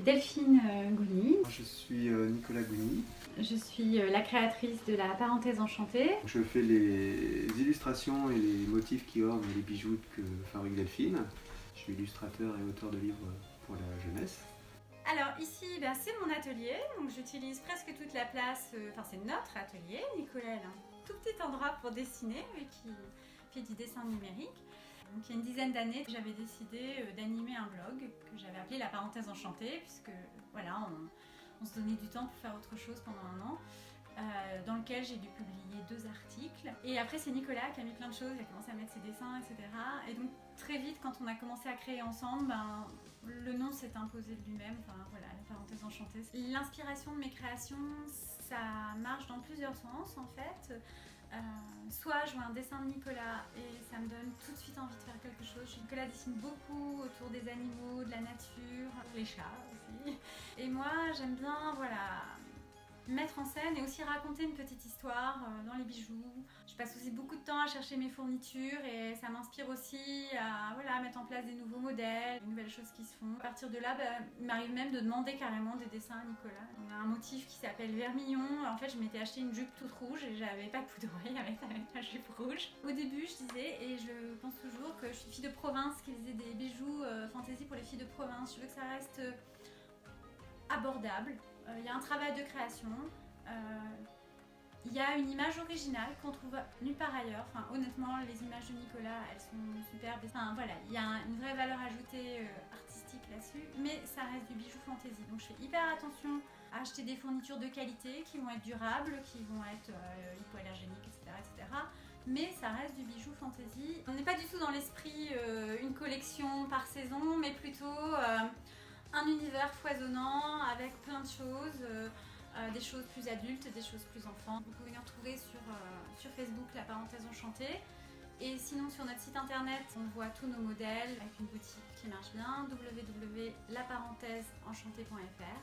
Delphine Gouni. Je suis Nicolas Gouni. Je suis la créatrice de la parenthèse enchantée. Je fais les illustrations et les motifs qui ornent les bijoux que fabrique Delphine. Je suis illustrateur et auteur de livres pour la jeunesse. Alors ici, c'est mon atelier, donc j'utilise presque toute la place, c'est notre atelier. Nicolas a un tout petit endroit pour dessiner, lui qui fait du dessin numérique. Donc il y a une dizaine d'années, j'avais décidé d'animer un blog que j'avais appelé La Parenthèse Enchantée, puisque voilà, on se donnait du temps pour faire autre chose pendant un an. Dans lequel j'ai dû publier 2 articles. Et après c'est Nicolas qui a mis plein de choses, il a commencé à mettre ses dessins, etc. Et donc très vite quand on a commencé à créer ensemble, le nom s'est imposé de lui-même, voilà, La Parenthèse Enchantée. L'inspiration de mes créations, ça marche dans plusieurs sens en fait. Soit je vois un dessin de Nicolas et ça me donne tout de suite envie de faire quelque chose. Nicolas dessine beaucoup autour des animaux, de la nature, les chats aussi. Et moi j'aime bien, voilà, mettre en scène et aussi raconter une petite histoire dans les bijoux. Je passe aussi beaucoup de temps à chercher mes fournitures et ça m'inspire aussi à mettre en place des nouveaux modèles, des nouvelles choses qui se font. À partir de là, il m'arrive même de demander carrément des dessins à Nicolas. On a un motif qui s'appelle Vermillon. En fait, je m'étais acheté une jupe toute rouge et j'avais pas de poudrerie avec la jupe rouge. Au début, je disais, et je pense toujours que je suis fille de province qui faisait des bijoux fantaisie pour les filles de province. Je veux que ça reste abordable. Il y a un travail de création, il y a une image originale qu'on trouve nulle part ailleurs. Honnêtement, les images de Nicolas, elles sont superbes. Voilà, il y a une vraie valeur ajoutée artistique là-dessus, mais ça reste du bijou fantaisie. Donc je fais hyper attention à acheter des fournitures de qualité qui vont être durables, qui vont être hypoallergéniques, etc. Mais ça reste du bijou fantaisie. On n'est pas du tout dans l'esprit une collection par saison, mais plutôt un univers foisonnant avec plein de choses, des choses plus adultes, des choses plus enfants. Vous pouvez nous retrouver sur Facebook, La Parenthèse Enchantée. Et sinon sur notre site internet, on voit tous nos modèles avec une boutique qui marche bien, www.laparenthèseenchantée.fr.